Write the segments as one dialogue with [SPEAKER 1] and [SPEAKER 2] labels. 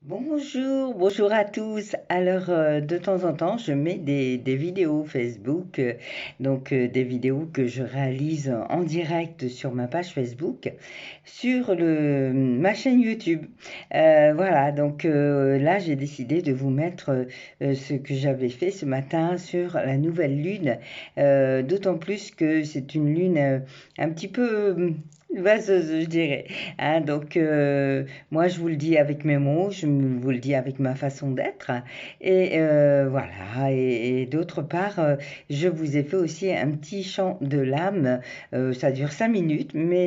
[SPEAKER 1] Bonjour, bonjour à tous. Alors, de temps en temps, je mets des vidéos Facebook, des vidéos que je réalise en direct sur ma page Facebook, sur ma chaîne YouTube. Voilà, là, j'ai décidé de vous mettre ce que j'avais fait ce matin sur la nouvelle lune, d'autant plus que c'est une lune un petit peu vaseuse, je dirais. Hein, moi, je vous le dis avec mes mots, vous le dis avec ma façon d'être. Voilà. Et d'autre part, je vous ai fait aussi un petit chant de l'âme. Ça dure 5 minutes, mais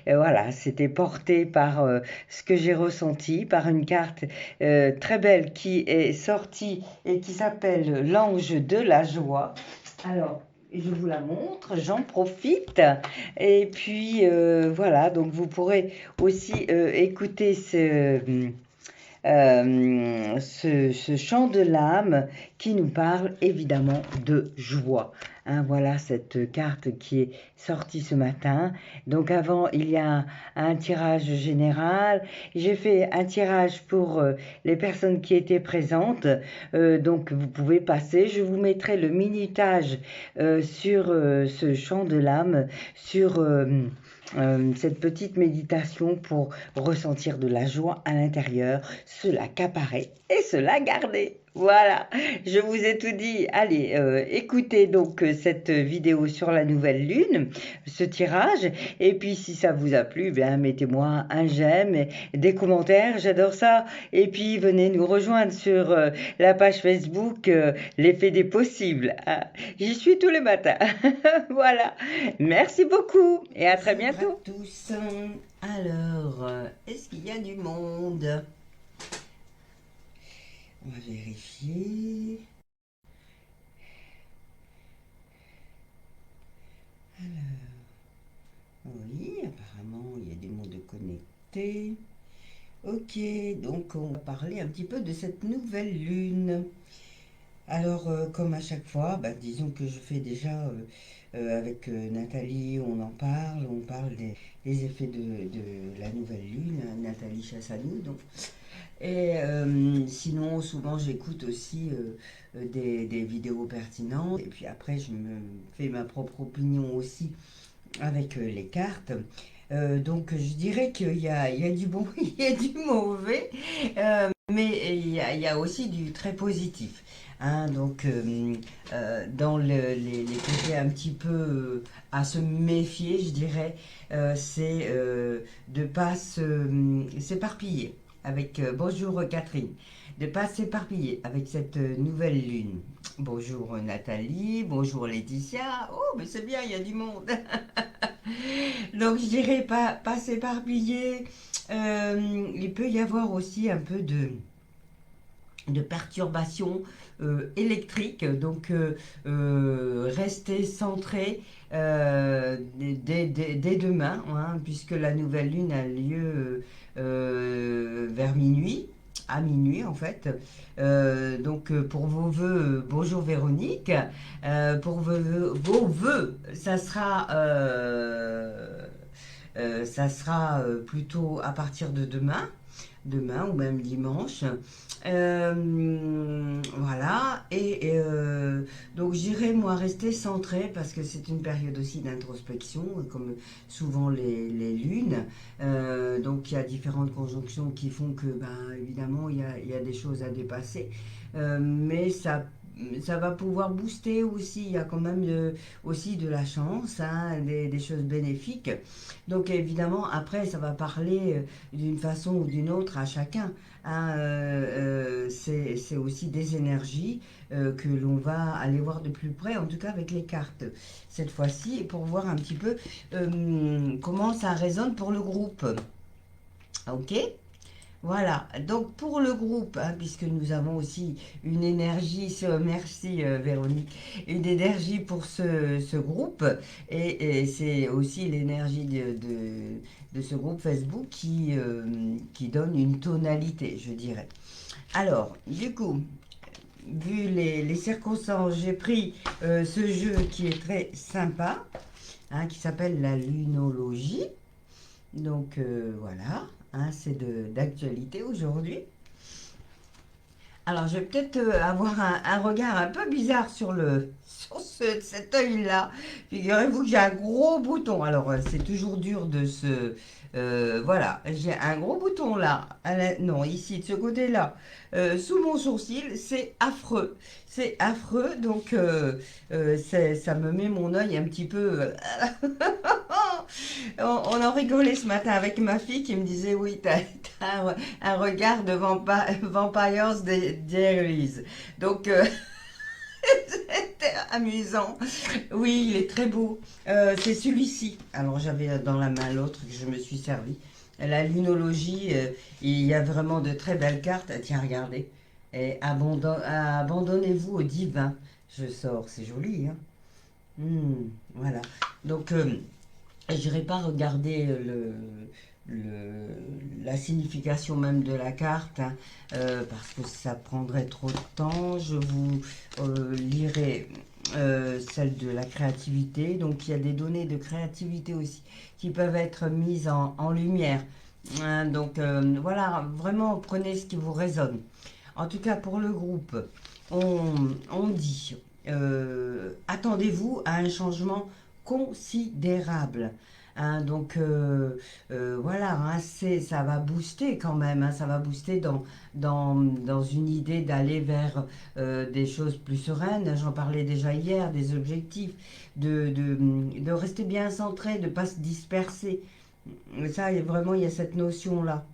[SPEAKER 1] voilà, c'était porté par ce que j'ai ressenti, par une carte très belle qui est sortie et qui s'appelle l'ange de la joie. Alors, je vous la montre, j'en profite. Et puis voilà, donc vous pourrez aussi écouter ce chant de l'âme qui nous parle évidemment de joie. Hein, voilà cette carte qui est sortie ce matin. Donc avant, il y a un tirage général. J'ai fait un tirage pour les personnes qui étaient présentes. Donc vous pouvez passer. Je vous mettrai le minutage sur ce chant de l'âme, sur cette petite méditation pour ressentir de la joie à l'intérieur, se l'accaparer et se la garder. Voilà, je vous ai tout dit. Allez, écoutez donc cette vidéo sur la nouvelle lune, ce tirage. Et puis si ça vous a plu, bien mettez-moi un j'aime, et des commentaires, j'adore ça. Et puis venez nous rejoindre sur la page Facebook L'effet des possibles. Hein. J'y suis tous les matins. Voilà. Merci beaucoup et à très
[SPEAKER 2] Bonjour à
[SPEAKER 1] bientôt.
[SPEAKER 2] tous. Alors, est-ce qu'il y a du monde? On va vérifier. Oui, apparemment, il y a du monde connecté. Ok, donc on va parler un petit peu de cette nouvelle lune. Alors, comme à chaque fois, disons que je fais déjà avec Nathalie, on parle des effets de la nouvelle lune, hein, Nathalie Chassanou. Donc. Et sinon, souvent, j'écoute aussi des vidéos pertinentes. Et puis après, je me fais ma propre opinion aussi avec les cartes. Donc, je dirais qu'il y a du bon, il y a du mauvais, mais il y a aussi du très positif. Hein, dans les côtés un petit peu à se méfier, je dirais, c'est de pas s'éparpiller avec bonjour Catherine, de pas s'éparpiller avec cette nouvelle lune. Bonjour Nathalie, bonjour Laetitia. Oh, mais c'est bien, il y a du monde. Donc je dirais pas s'éparpiller. Il peut y avoir aussi un peu de perturbations électriques, donc rester centré dès demain, hein, puisque la nouvelle lune a lieu vers minuit, à minuit en fait. Pour vos vœux, bonjour Véronique, pour vos vœux, ça sera plutôt à partir de demain ou même dimanche. Voilà, donc j'irai moi rester centré parce que c'est une période aussi d'introspection, comme souvent les lunes. Donc il y a différentes conjonctions qui font que, évidemment, il y a des choses à dépasser, mais ça va pouvoir booster aussi. Il y a quand même aussi de la chance, hein, des choses bénéfiques. Donc évidemment, après, ça va parler d'une façon ou d'une autre à chacun. Hein, c'est aussi des énergies que l'on va aller voir de plus près, en tout cas avec les cartes cette fois-ci, pour voir un petit peu comment ça résonne pour le groupe. Ok. Voilà, donc pour le groupe, hein, puisque nous avons aussi une énergie, merci Véronique, une énergie pour ce groupe, et c'est aussi l'énergie de ce groupe Facebook qui donne une tonalité, je dirais. Alors, du coup, vu les circonstances, j'ai pris ce jeu qui est très sympa, hein, qui s'appelle la lunologie. Donc voilà, hein, c'est d'actualité aujourd'hui. Alors, je vais peut-être avoir un regard un peu bizarre sur cet œil-là. Figurez-vous que j'ai un gros bouton. Alors, c'est toujours dur de se... voilà, j'ai un gros bouton là. Non, ici, de ce côté-là, sous mon sourcil. C'est affreux. C'est affreux. Donc, ça me met mon œil un petit peu... on en rigolait ce matin avec ma fille qui me disait, oui, t'as un regard de Vampires Diaries. Donc, c'était amusant. Oui, il est très beau. C'est celui-ci. Alors, j'avais dans la main l'autre que je me suis servi. La lunologie, il y a vraiment de très belles cartes. Tiens, regardez. Et abandonnez-vous au divin. Je sors, c'est joli, hein. Voilà. Donc, je n'irai pas regarder la signification même de la carte, hein, parce que ça prendrait trop de temps. Je vous lirai celle de la créativité. Donc il y a des données de créativité aussi qui peuvent être mises en lumière. Hein. Donc voilà, vraiment prenez ce qui vous résonne. En tout cas pour le groupe, on dit attendez-vous à un changement considérable. Hein, donc voilà, hein, ça va booster quand même, hein, ça va booster dans une idée d'aller vers des choses plus sereines. J'en parlais déjà hier, des objectifs, de rester bien centré, de ne pas se disperser. Ça, vraiment, il y a cette notion-là.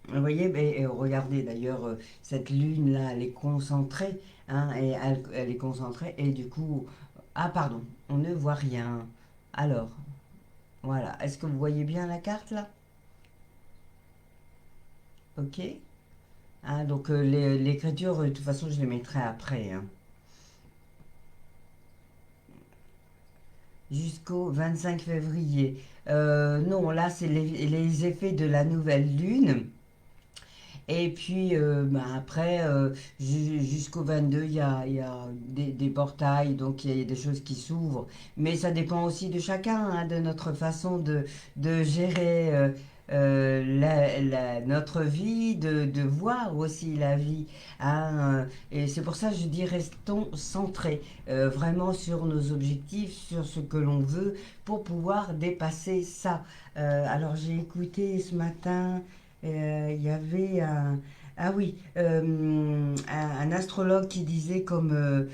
[SPEAKER 2] Vous voyez, et regardez d'ailleurs, cette lune-là, elle est concentrée, hein, et elle est concentrée, et du coup, ah pardon, on ne voit rien. Alors, voilà. Est-ce que vous voyez bien la carte là? Ok. Hein, donc l'écriture, de toute façon, je les mettrai après. Hein. Jusqu'au 25 février. Non, là, c'est les effets de la nouvelle lune. Et puis bah, après, jusqu'au 22, il y a des portails, donc il y a des choses qui s'ouvrent. Mais ça dépend aussi de chacun, hein, de notre façon de gérer notre vie, de voir aussi la vie. Hein. Et c'est pour ça que je dis restons centrés vraiment sur nos objectifs, sur ce que l'on veut pour pouvoir dépasser ça. Alors j'ai écouté ce matin il y avait ah oui, un astrologue qui disait comme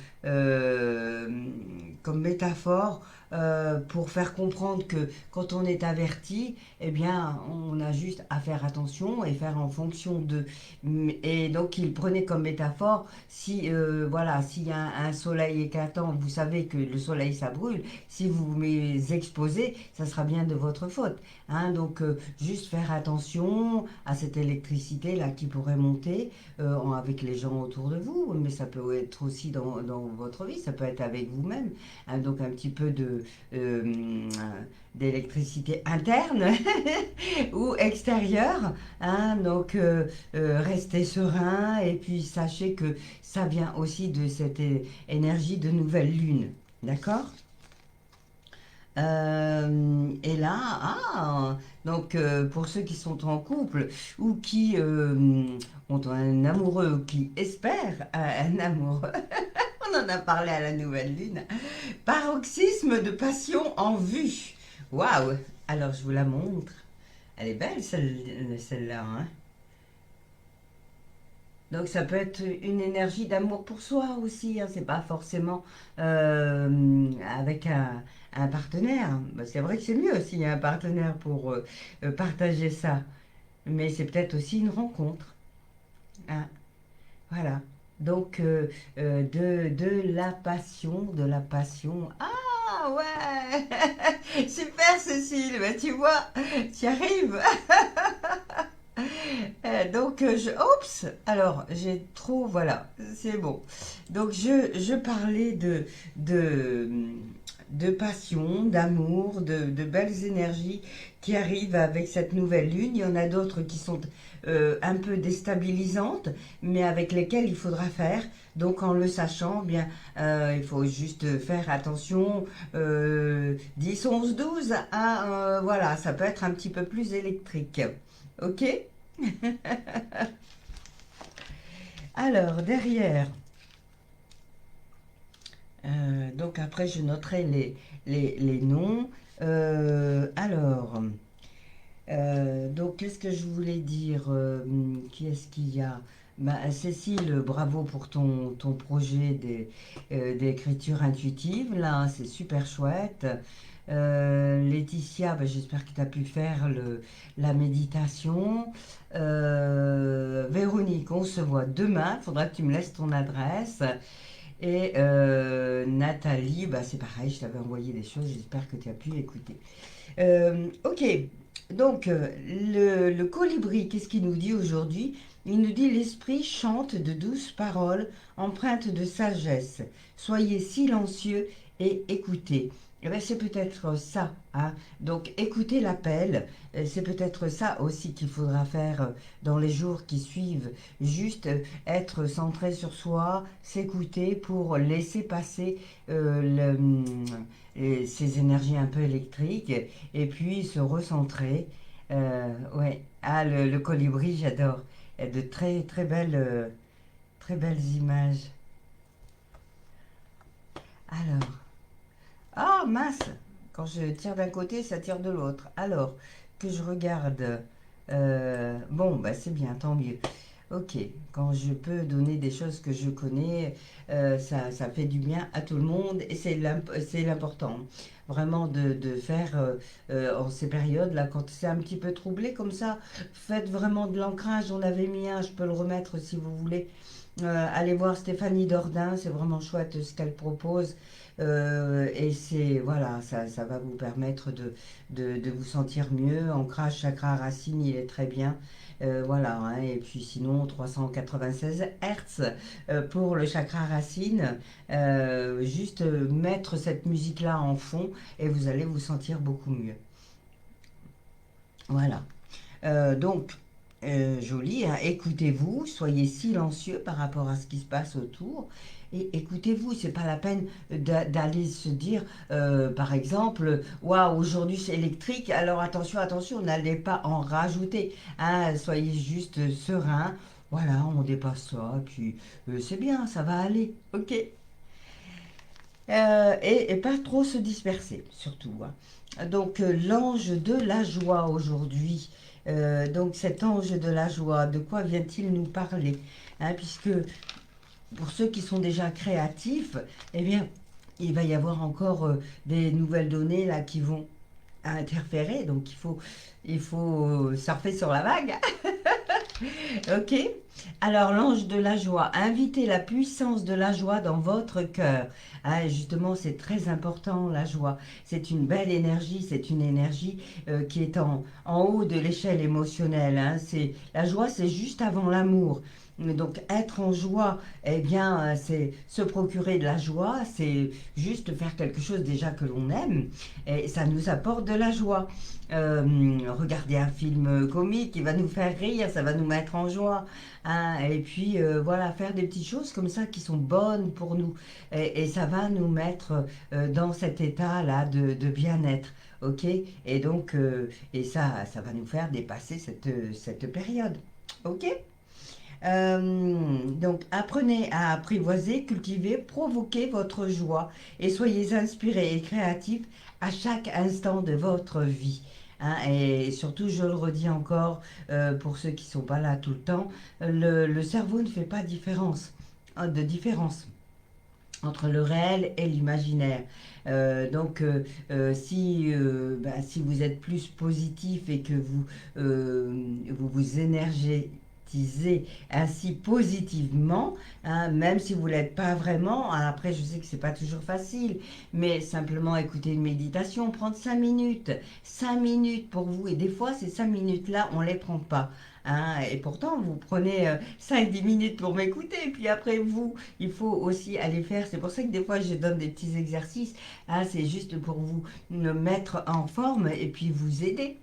[SPEAKER 2] métaphore pour faire comprendre que quand on est averti, eh bien, on a juste à faire attention et faire en fonction de. Et donc, il prenait comme métaphore si, voilà, s'il y a un soleil éclatant, vous savez que le soleil ça brûle. Si vous vous exposez, ça sera bien de votre faute. Hein, donc, juste faire attention à cette électricité-là qui pourrait monter avec les gens autour de vous, mais ça peut être aussi dans votre vie, ça peut être avec vous-même. Hein, donc, un petit peu euh, d'électricité interne ou extérieure. Hein, donc, restez serein et puis sachez que ça vient aussi de cette énergie de nouvelle lune. D'accord? Et là, donc pour ceux qui sont en couple ou qui ont un amoureux ou qui espèrent un amoureux, on en a parlé à la nouvelle lune, paroxysme de passion en vue. Waouh! Alors je vous la montre. Elle est belle celle-là, hein? Donc ça peut être une énergie d'amour pour soi aussi, hein. C'est pas forcément avec un partenaire. Bah, c'est vrai que c'est mieux s'il y a un partenaire pour partager ça. Mais c'est peut-être aussi une rencontre. Hein. Voilà. Donc de la passion, de la passion. Ah ouais! Super Cécile, bah, tu vois, tu y arrives. Donc, oups, alors, j'ai trop, voilà, c'est bon. Donc, je parlais de, de passion, d'amour, de belles énergies qui arrivent avec cette nouvelle lune. Il y en a d'autres qui sont un peu déstabilisantes, mais avec lesquelles il faudra faire. Donc, en le sachant, eh bien, il faut juste faire attention, 10, 11, 12, à, voilà, ça peut être un petit peu plus électrique. Ok? Alors, derrière, donc après, je noterai les noms. Alors, donc, qu'est-ce que je voulais dire? Qui est-ce qu'il y a? Bah, Cécile, bravo pour ton projet d'écriture intuitive. Là, c'est super chouette. Laetitia, bah, j'espère que tu as pu faire la méditation. Véronique, on se voit demain. Il faudra que tu me laisses ton adresse. Et Nathalie, bah, c'est pareil, je t'avais envoyé des choses. J'espère que tu as pu écouter. Ok, donc le colibri, qu'est-ce qu'il nous dit aujourd'hui? Il nous dit l'esprit chante de douces paroles empreintes de sagesse. Soyez silencieux et écoutez. Eh ben, c'est peut-être ça, hein. Donc écoutez l'appel, c'est peut-être ça aussi qu'il faudra faire dans les jours qui suivent. Juste être centré sur soi, s'écouter pour laisser passer ces énergies un peu électriques et puis se recentrer. Ouais. Ah, le colibri, j'adore. Il y a de très belles images. Alors, ah mince, quand je tire d'un côté, ça tire de l'autre. Alors, que je regarde. Bon, bah c'est bien, tant mieux. Ok, quand je peux donner des choses que je connais, ça fait du bien à tout le monde et c'est l'important. Vraiment de faire en ces périodes-là, quand c'est un petit peu troublé comme ça, faites vraiment de l'ancrage. On avait mis un, je peux le remettre si vous voulez. Allez voir Stéphanie Dordain, c'est vraiment chouette ce qu'elle propose. Et c'est, voilà, ça va vous permettre de vous sentir mieux. Ancrage chakra racine, il est très bien. Voilà, hein, et puis sinon 396 Hertz pour le chakra racine. Juste mettre cette musique-là en fond et vous allez vous sentir beaucoup mieux. Voilà. Donc, joli, hein. Écoutez-vous, soyez silencieux par rapport à ce qui se passe autour. Et écoutez-vous, c'est pas la peine d'aller se dire, par exemple, waouh, aujourd'hui c'est électrique, alors attention, attention, n'allez pas en rajouter, hein. Soyez juste serein, voilà, on dépasse ça, puis c'est bien, ça va aller, ok? Et pas trop se disperser, surtout, hein. Donc, l'ange de la joie aujourd'hui. Donc, cet ange de la joie, de quoi vient-il nous parler? Hein, puisque pour ceux qui sont déjà créatifs, eh bien, il va y avoir encore des nouvelles données là qui vont interférer. Donc, il faut surfer sur la vague. Ok. Alors, l'ange de la joie, invitez la puissance de la joie dans votre cœur. Ah, justement, c'est très important, la joie. C'est une belle énergie, c'est une énergie qui est en haut de l'échelle émotionnelle, hein. La joie, c'est juste avant l'amour. Donc, être en joie, eh bien, c'est se procurer de la joie, c'est juste faire quelque chose déjà que l'on aime, et ça nous apporte de la joie. Regarder un film comique qui va nous faire rire, ça va nous mettre en joie, hein. Et puis voilà, faire des petites choses comme ça qui sont bonnes pour nous. Et ça va nous mettre dans cet état-là de bien-être. Ok. Et donc, ça va nous faire dépasser cette période. Ok. Donc, apprenez à apprivoiser, cultiver, provoquer votre joie et soyez inspirés et créatifs à chaque instant de votre vie. Hein. Et surtout, je le redis encore pour ceux qui ne sont pas là tout le temps, le cerveau ne fait pas de différence entre le réel et l'imaginaire. Si vous êtes plus positif et que vous énergétisez ainsi positivement, hein, même si vous ne l'êtes pas vraiment, hein, après je sais que c'est pas toujours facile, mais simplement écouter une méditation, prendre 5 minutes pour vous, et des fois ces 5 minutes-là, on ne les prend pas. Hein, et pourtant, vous prenez 5-10 minutes pour m'écouter, et puis après vous, il faut aussi aller faire. C'est pour ça que des fois, je donne des petits exercices. Hein, c'est juste pour vous mettre en forme et puis vous aider.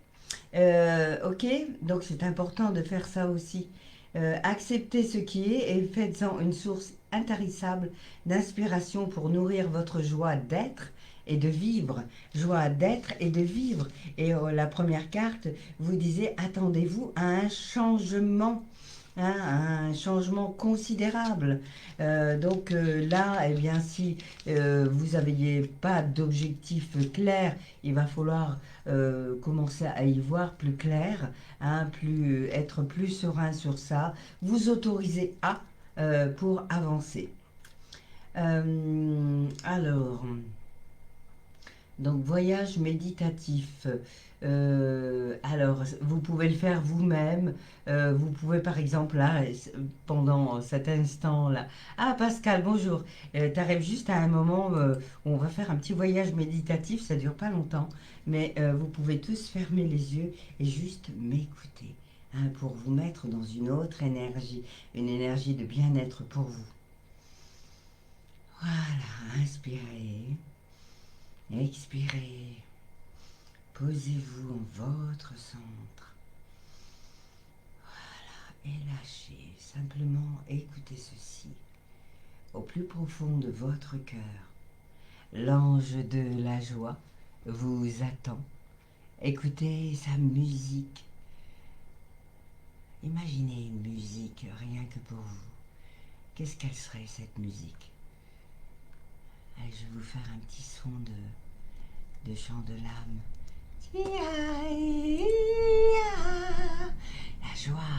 [SPEAKER 2] Ok, donc c'est important de faire ça aussi. Acceptez ce qui est et faites-en une source intarissable d'inspiration pour nourrir votre joie d'être et de vivre. Joie d'être et de vivre. Et la première carte vous disait attendez-vous à un changement. hein, un changement considérable. Là, eh bien, si vous n'aviez pas d'objectif clair, il va falloir commencer à y voir plus clair, hein, être plus serein sur ça, vous autoriser à pour avancer. Alors, donc voyage méditatif. Alors, vous pouvez le faire vous-même. Vous pouvez par exemple là, pendant cet instant-là. Ah Pascal, bonjour. Tu arrives juste à un moment où on va faire un petit voyage méditatif. Ça dure pas longtemps, mais vous pouvez tous fermer les yeux et juste m'écouter, hein, pour vous mettre dans une autre énergie, une énergie de bien-être pour vous. Voilà, inspirez, expirez. Posez-vous en votre centre et lâchez. Simplement écoutez ceci. Au plus profond de votre cœur, l'ange de la joie vous attend. Écoutez sa musique. Imaginez une musique rien que pour vous. Qu'est-ce qu'elle serait cette musique? Allez, je vais vous faire un petit son de chant de l'âme. La joie.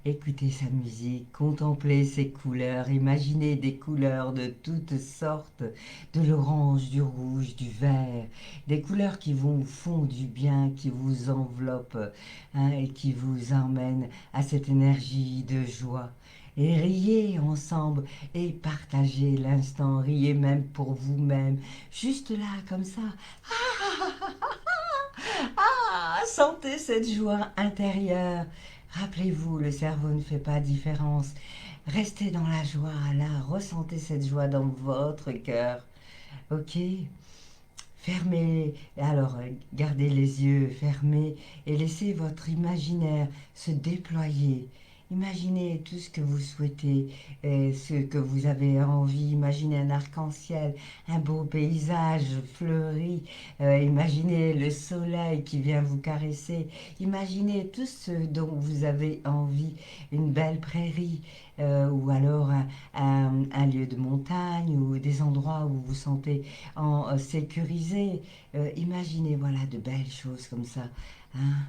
[SPEAKER 2] Écoutez sa musique, contemplez ses couleurs, imaginez des couleurs de toutes sortes, de l'orange, du rouge, du vert, des couleurs qui vous font du bien, qui vous enveloppent, hein, et qui vous emmènent à cette énergie de joie. Et riez ensemble et partagez l'instant, riez même pour vous-même, juste là, comme ça. Sentez cette joie intérieure. Rappelez-vous, le cerveau ne fait pas différence. Restez dans la joie, là, ressentez cette joie dans votre cœur. Ok? Fermez, alors gardez les yeux fermés et laissez votre imaginaire se déployer. Imaginez tout ce que vous souhaitez, ce que vous avez envie. Imaginez un arc-en-ciel, un beau paysage fleuri. Imaginez le soleil qui vient vous caresser. Imaginez tout ce dont vous avez envie. Une belle prairie, ou alors un lieu de montagne, ou des endroits où vous vous sentez en sécurisé. Imaginez, voilà, de belles choses comme ça, hein.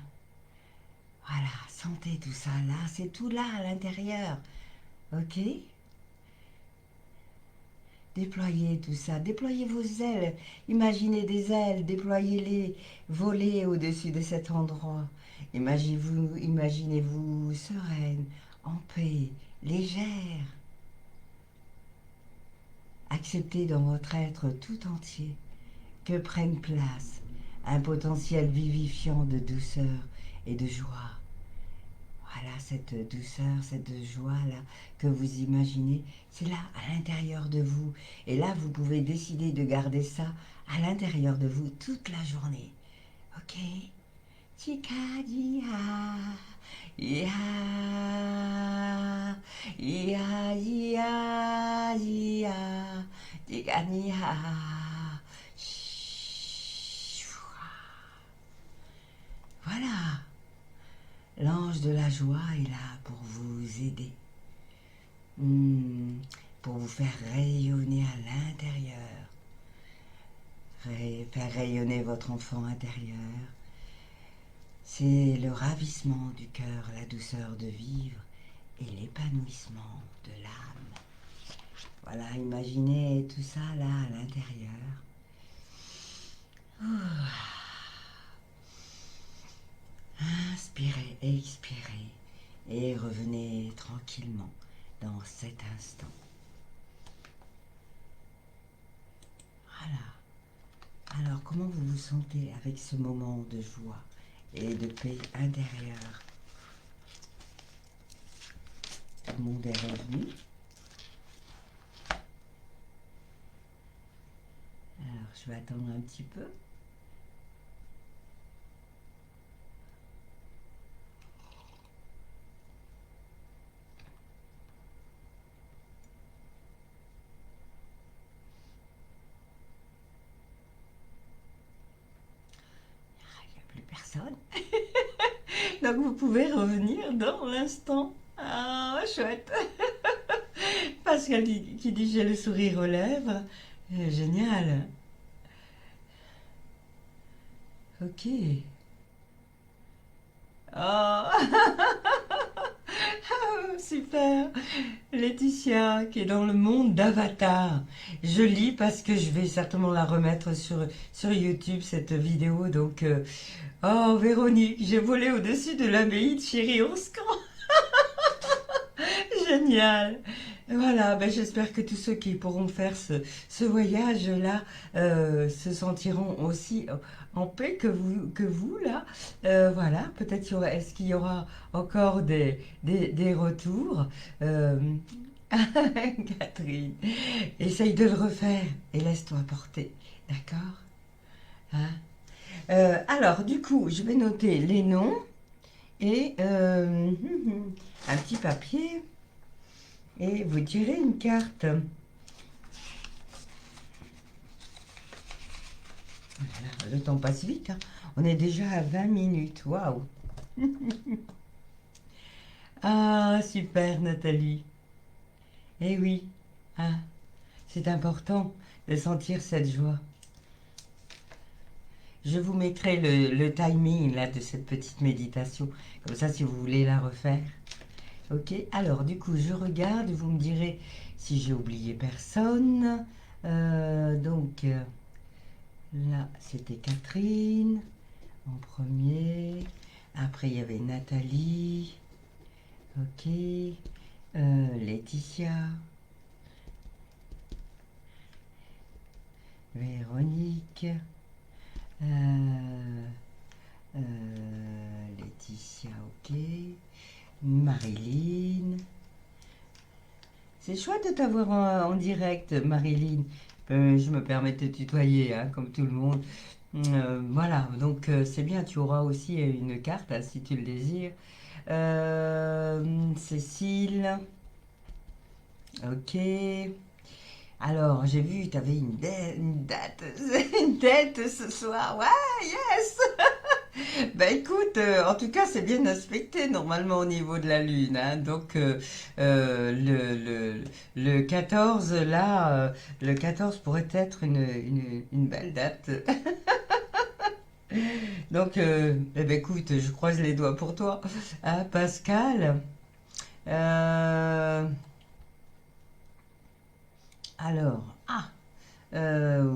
[SPEAKER 2] Voilà, sentez tout ça là, c'est tout là à l'intérieur, ok? Déployez tout ça, déployez vos ailes, imaginez des ailes, déployez-les, volez au-dessus de cet endroit. Imaginez-vous sereine, en paix, légère. Acceptez dans votre être tout entier que prenne place un potentiel vivifiant de douceur et de joie. Voilà, cette douceur, cette joie-là que vous imaginez, c'est là, à l'intérieur de vous. Et là, vous pouvez décider de garder ça à l'intérieur de vous toute la journée. Ok? Chikadia, ya, ya, ya, ya, chikania. Voilà. L'ange de la joie est là pour vous aider, pour vous faire rayonner à l'intérieur, faire rayonner votre enfant intérieur. C'est le ravissement du cœur, la douceur de vivre et l'épanouissement de l'âme. Voilà, imaginez tout ça là à l'intérieur. Inspirez, expirez et revenez tranquillement dans cet instant. Voilà. Alors, comment vous vous sentez avec ce moment de joie et de paix intérieure? Tout le monde est revenu. Alors, je vais attendre un petit peu. donc vous pouvez revenir dans l'instant. Ah, chouette. Pascal qui dit j'ai le sourire aux lèvres. Génial. Ok. Oh, super. Laetitia qui est dans le monde d'Avatar. Je lis parce que je vais certainement la remettre sur YouTube, cette vidéo. Donc, oh, Véronique, j'ai volé au-dessus de l'abbaye de Chéry-Orscan. Génial. Voilà, ben j'espère que tous ceux qui pourront faire ce voyage-là se sentiront aussi en paix que vous là. Voilà, peut-être est-ce qu'il y aura encore des retours. Euh, Catherine, essaye de le refaire et laisse-toi porter, d'accord? Hein. Alors, du coup, je vais noter les noms et un petit papier. Et vous tirez une carte. Voilà, le temps passe vite, hein. On est déjà à 20 minutes. Waouh! Ah, super, Nathalie. Eh oui, ah, c'est important de sentir cette joie. Je vous mettrai le timing là de cette petite méditation. Comme ça, si vous voulez la refaire. Ok, alors du coup, je regarde. Vous me direz si j'ai oublié personne. Donc, là, c'était Catherine en premier. Après, il y avait Nathalie. Ok. Laetitia. Véronique. Laetitia, ok. Marilyn. C'est chouette de t'avoir en direct, Marilyn. Je me permets de te tutoyer, hein, comme tout le monde. Voilà, donc c'est bien, tu auras aussi une carte hein, si tu le désires. Cécile, ok. Alors, j'ai vu, tu avais une date, une date ce soir. Ouais, yes! Ben écoute, en tout cas, c'est bien aspecté normalement au niveau de la Lune, hein. Donc, le 14, là, le 14 pourrait être une belle date. Donc, eh ben, écoute, je croise les doigts pour toi. Hein, Pascal. Euh, alors, euh,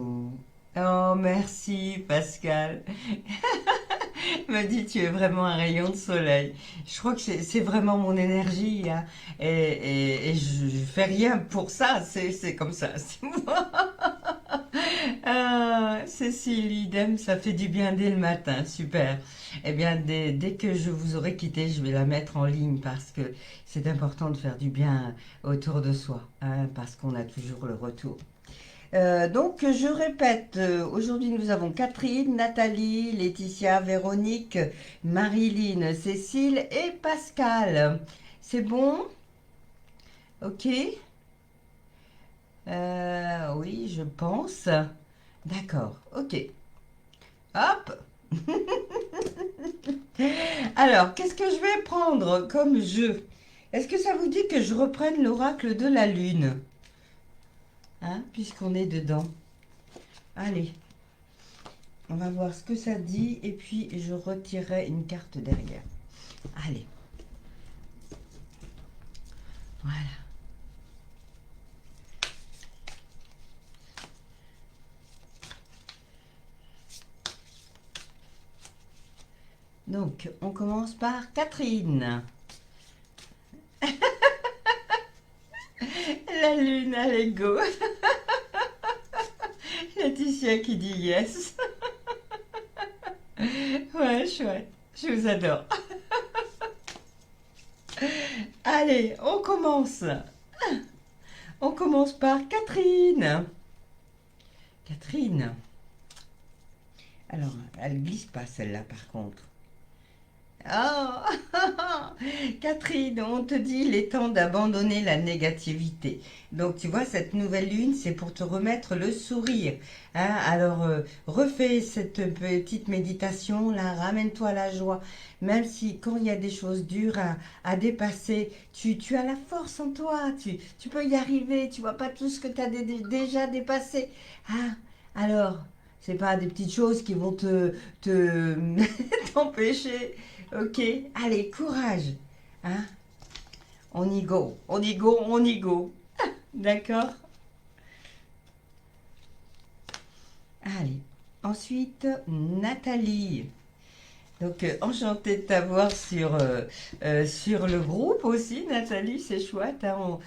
[SPEAKER 2] oh, merci Pascal. Me dit, tu es vraiment un rayon de soleil. Je crois que c'est vraiment mon énergie, hein. Et je fais rien pour ça, c'est comme ça, c'est moi. Ah, Cécile, idem, ça fait du bien dès le matin, super. Eh bien, dès que je vous aurai quitté, je vais la mettre en ligne parce que c'est important de faire du bien autour de soi, hein, parce qu'on a toujours le retour. Donc, je répète, aujourd'hui nous avons Catherine, Nathalie, Laetitia, Véronique, Marilyn, Cécile et Pascal. C'est bon? Ok? Oui, je pense. D'accord, ok. Hop! Alors, qu'est-ce que je vais prendre comme jeu? Est-ce que ça vous dit que je reprenne l'oracle de la Lune? Hein, puisqu'on est dedans. Allez. On va voir ce que ça dit et puis je retirerai une carte derrière. Allez. Voilà. Donc, on commence par Catherine. La lune à l'ego. Laetitia qui dit yes. Ouais, chouette. Je vous adore. Allez, on commence. On commence par Catherine. Catherine. Alors, elle glisse pas celle-là par contre. Oh, Catherine, on te dit, il est temps d'abandonner la négativité. Donc, tu vois, cette nouvelle lune, c'est pour te remettre le sourire. Hein. Alors, refais cette petite méditation, là, ramène-toi la joie. Même si, quand il y a des choses dures à dépasser, tu as la force en toi, tu peux y arriver, tu vois pas tout ce que tu as déjà dépassé. Hein. Alors, c'est pas des petites choses qui vont te t'empêcher. Ok, allez, courage. Hein? On y go, on y go, on y go. D'accord? Allez. Ensuite, Nathalie. Donc, enchantée de t'avoir sur le groupe aussi, Nathalie, c'est chouette. Hein,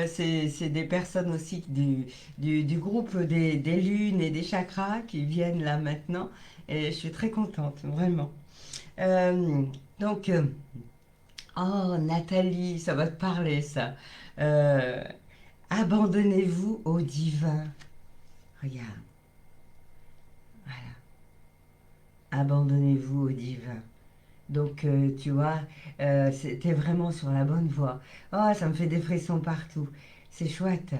[SPEAKER 2] c'est des personnes aussi du groupe des lunes et des chakras qui viennent là maintenant. Et je suis très contente, vraiment. Euh, donc, oh, Nathalie, ça va te parler, ça. Euh, Abandonnez-vous au divin. Regarde, voilà. Abandonnez-vous au divin. Donc, tu vois, t'es vraiment sur la bonne voie. Oh, ça me fait des frissons partout. C'est chouette.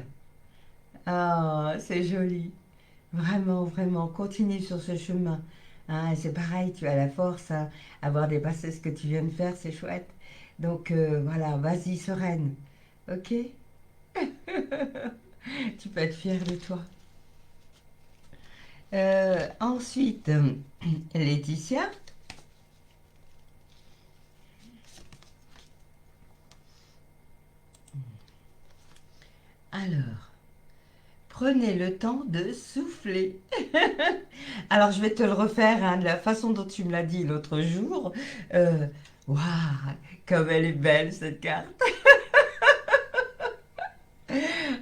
[SPEAKER 2] Oh, c'est joli. Vraiment, vraiment, continue sur ce chemin. Hein, c'est pareil, tu as la force à avoir dépassé ce que tu viens de faire, c'est chouette. Donc, voilà, vas-y, sereine. Ok? Tu peux être fière de toi. Ensuite, Laetitia. Alors, prenez le temps de souffler. Alors, je vais te le refaire hein, de la façon dont tu me l'as dit l'autre jour. Euh, Waouh, comme elle est belle cette carte.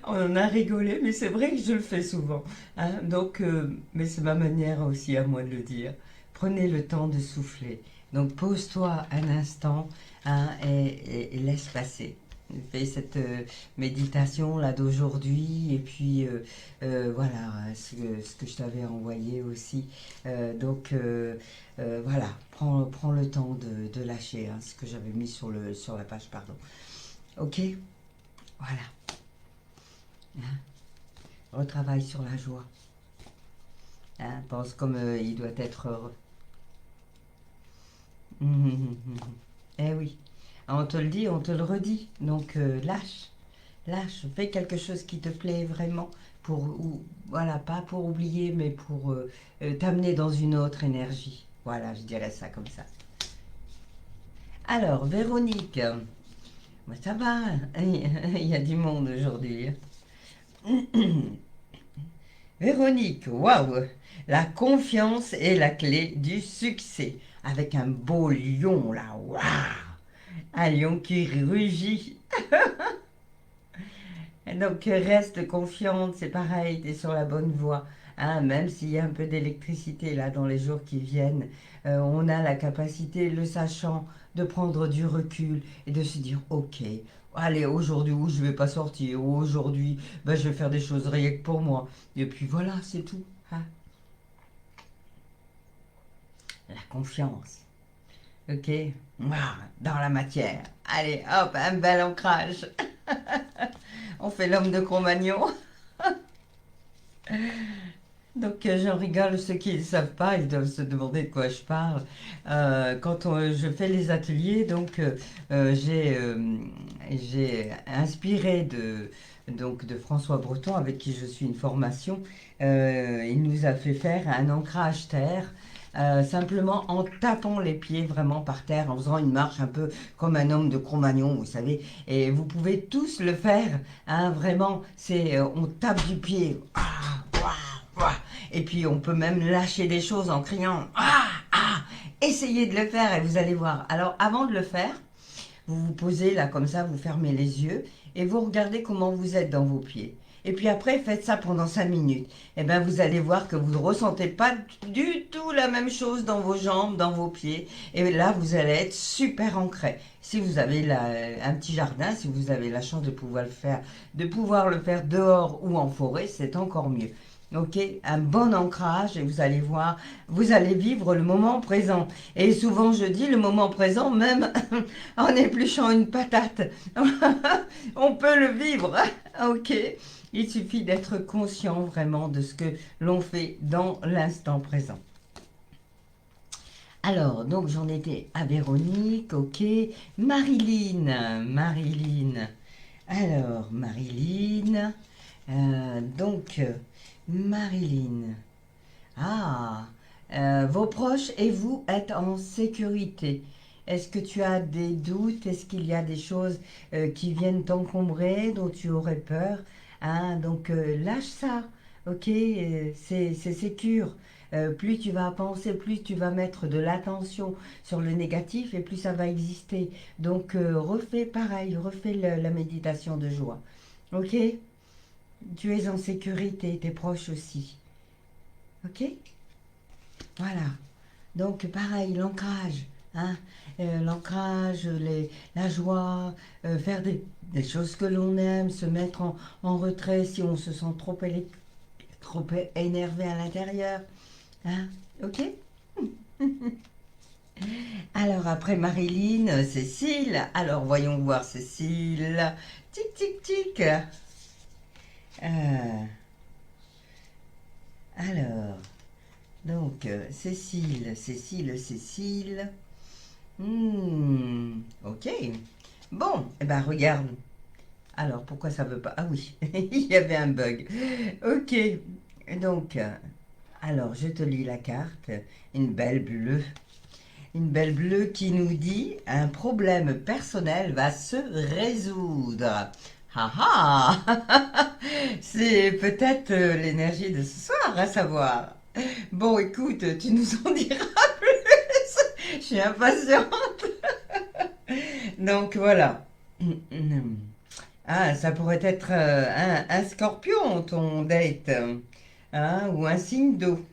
[SPEAKER 2] On en a rigolé, mais c'est vrai que je le fais souvent. Hein. Donc, mais c'est ma manière aussi à moi de le dire. Prenez le temps de souffler. Donc, pose-toi un instant hein, et laisse passer. Fais cette méditation là d'aujourd'hui et puis voilà ce que je t'avais envoyé aussi. Voilà, prends le temps de lâcher hein, ce que j'avais mis sur la page, pardon. Ok, voilà. Hein. Retravaille sur la joie. Hein, pense comme il doit être heureux. Eh oui, on te le dit, on te le redit. Donc lâche, lâche, fais quelque chose qui te plaît vraiment voilà, pas pour oublier, mais pour t'amener dans une autre énergie. Voilà, je dirais ça comme ça. Alors, Véronique, ça va, il y a du monde aujourd'hui. Véronique, waouh! La confiance est la clé du succès. Avec un beau lion là, waouh! Un lion qui rugit. Donc reste confiante, c'est pareil, tu es sur la bonne voie. Hein, même s'il y a un peu d'électricité là dans les jours qui viennent, on a la capacité, le sachant, de prendre du recul et de se dire ok, allez aujourd'hui je vais pas sortir, ou aujourd'hui ben, je vais faire des choses rien que pour moi. Et puis voilà, c'est tout. Hein. La confiance. Ok? Dans la matière. Allez, hop, un bel ancrage. On fait l'homme de Cro-Magnon. Donc j'en rigole, ceux qui ne savent pas, ils doivent se demander de quoi je parle. Je fais les ateliers, donc j'ai inspiré de François Breton, avec qui je suis une formation. Il nous a fait faire un ancrage terre. Simplement en tapant les pieds vraiment par terre, en faisant une marche un peu comme un homme de Cro-Magnon, vous savez. Et vous pouvez tous le faire, hein, vraiment. On tape du pied. Ah, ouah, ouah. Et puis on peut même lâcher des choses en criant ah ah. Essayez de le faire et vous allez voir. Alors avant de le faire, vous vous posez là comme ça, vous fermez les yeux et vous regardez comment vous êtes dans vos pieds. Et puis après, faites ça pendant 5 minutes. Et bien, vous allez voir que vous ne ressentez pas du tout la même chose dans vos jambes, dans vos pieds. Et là, vous allez être super ancré. Si vous avez un petit jardin, si vous avez la chance de pouvoir le faire dehors ou en forêt, c'est encore mieux. Ok, un bon ancrage et vous allez voir, vous allez vivre le moment présent. Et souvent je dis le moment présent, même en épluchant une patate, on peut le vivre. Ok, il suffit d'être conscient vraiment de ce que l'on fait dans l'instant présent. Alors, donc j'en étais à Véronique, ok. Marilyn. Alors, Marilyn, Marilyn. Ah, vos proches et vous êtes en sécurité. Est-ce que tu as des doutes? Est-ce qu'il y a des choses qui viennent t'encombrer, dont tu aurais peur? Hein, donc lâche ça, ok? C'est sécure. Plus tu vas penser, plus tu vas mettre de l'attention sur le négatif et plus ça va exister. Donc refais pareil, refais la méditation de joie. Ok? Tu es en sécurité, tes proches aussi. Ok? Voilà. Donc pareil, l'ancrage. Hein? L'ancrage, la joie, faire des choses que l'on aime, se mettre en retrait si on se sent trop énervé à l'intérieur. Hein? Ok? Alors après Marilyn, Cécile. Alors voyons voir Cécile. Tic tic tic. Euh, alors, donc Cécile. Ok. Bon, eh ben regarde. Alors pourquoi ça veut pas? Ah oui, il y avait un bug. Ok. Donc, alors je te lis la carte. Une belle bleue. Une belle bleue qui nous dit un problème personnel va se résoudre. Ah ah. C'est peut-être l'énergie de ce soir, à savoir. Bon, écoute, tu nous en diras plus. Je suis impatiente. Donc voilà. Ah, ça pourrait être un scorpion, ton date. Hein, ou un signe d'eau.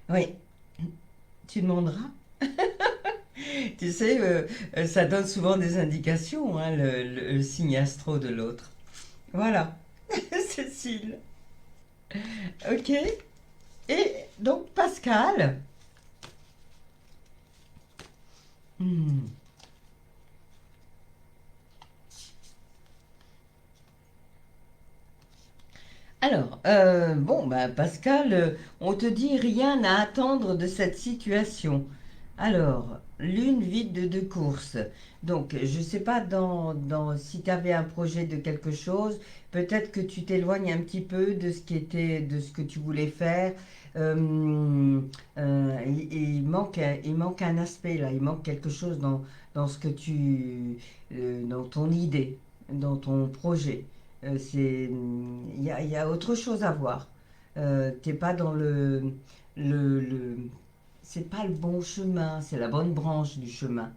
[SPEAKER 2] Oui, tu demanderas. Tu sais, ça donne souvent des indications, hein, le signe astro de l'autre. Voilà, Cécile. Ok. Et donc, Pascal. Hmm. Alors, bon, bah, Pascal, on te dit rien à attendre de cette situation. Alors, lune vide de deux courses. Donc, je ne sais pas si tu avais un projet de quelque chose, peut-être que tu t'éloignes un petit peu de de ce que tu voulais faire. Il manque un aspect là, il manque quelque chose dans ce que dans ton idée, dans ton projet. Il y a autre chose à voir. T'es pas dans le, c'est pas le bon chemin, c'est la bonne branche du chemin.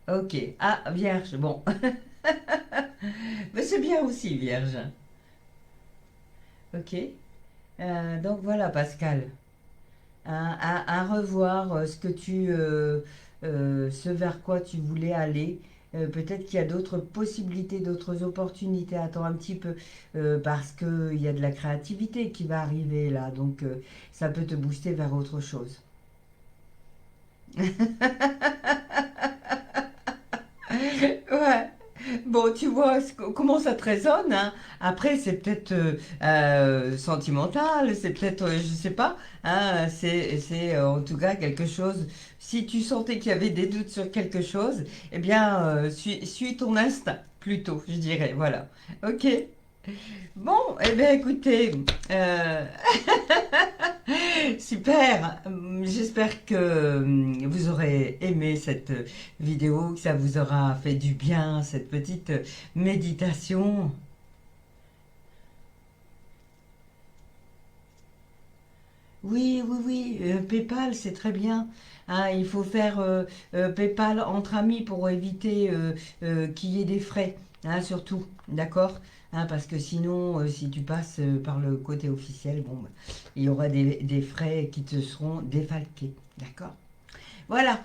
[SPEAKER 2] Ok. Ah, vierge, bon. Mais c'est bien aussi, vierge. Ok. Donc voilà, Pascal. À revoir ce vers quoi tu voulais aller. Peut-être qu'il y a d'autres possibilités, d'autres opportunités. Attends un petit peu, parce qu'il y a de la créativité qui va arriver là. Donc ça peut te booster vers autre chose. Ouais. Bon, tu vois comment ça te résonne, hein. Après, c'est peut-être sentimental, c'est peut-être, je sais pas, hein, en tout cas quelque chose. Si tu sentais qu'il y avait des doutes sur quelque chose, eh bien, suis ton instinct, plutôt, je dirais, voilà. Ok. Bon, eh bien, écoutez, euh, super. J'espère que vous aurez aimé cette vidéo, que ça vous aura fait du bien, cette petite méditation. Oui, oui, oui, PayPal, c'est très bien. Hein, il faut faire PayPal entre amis pour éviter qu'il y ait des frais, hein, surtout. D'accord? hein, parce que sinon, si tu passes par le côté officiel, bon, bah, il y aura des frais qui te seront défalqués. D'accord? Voilà.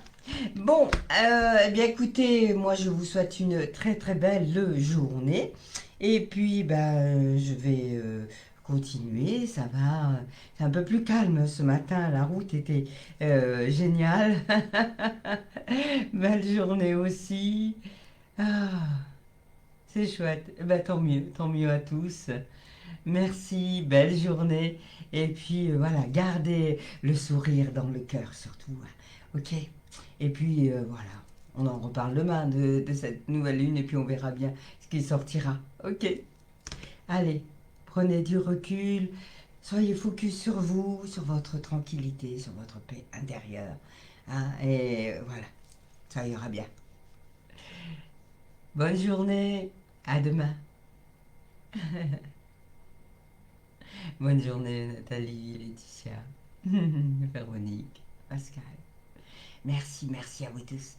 [SPEAKER 2] Bon, eh bien écoutez, moi je vous souhaite une très très belle journée. Et puis, bah, je vais continuer. Ça va. C'est un peu plus calme ce matin. La route était géniale. Belle journée aussi. Ah, c'est chouette. Eh ben, tant mieux à tous. Merci, belle journée. Et puis voilà, gardez le sourire dans le cœur surtout, hein. Ok? Et puis voilà, on en reparle demain de cette nouvelle lune et puis on verra bien ce qui sortira. Ok? Allez, prenez du recul, soyez focus sur vous, sur votre tranquillité, sur votre paix intérieure, hein, et voilà, ça ira bien. Bonne journée, à demain. Bonne journée Nathalie, Laetitia, Véronique, Pascal. Merci, merci à vous tous.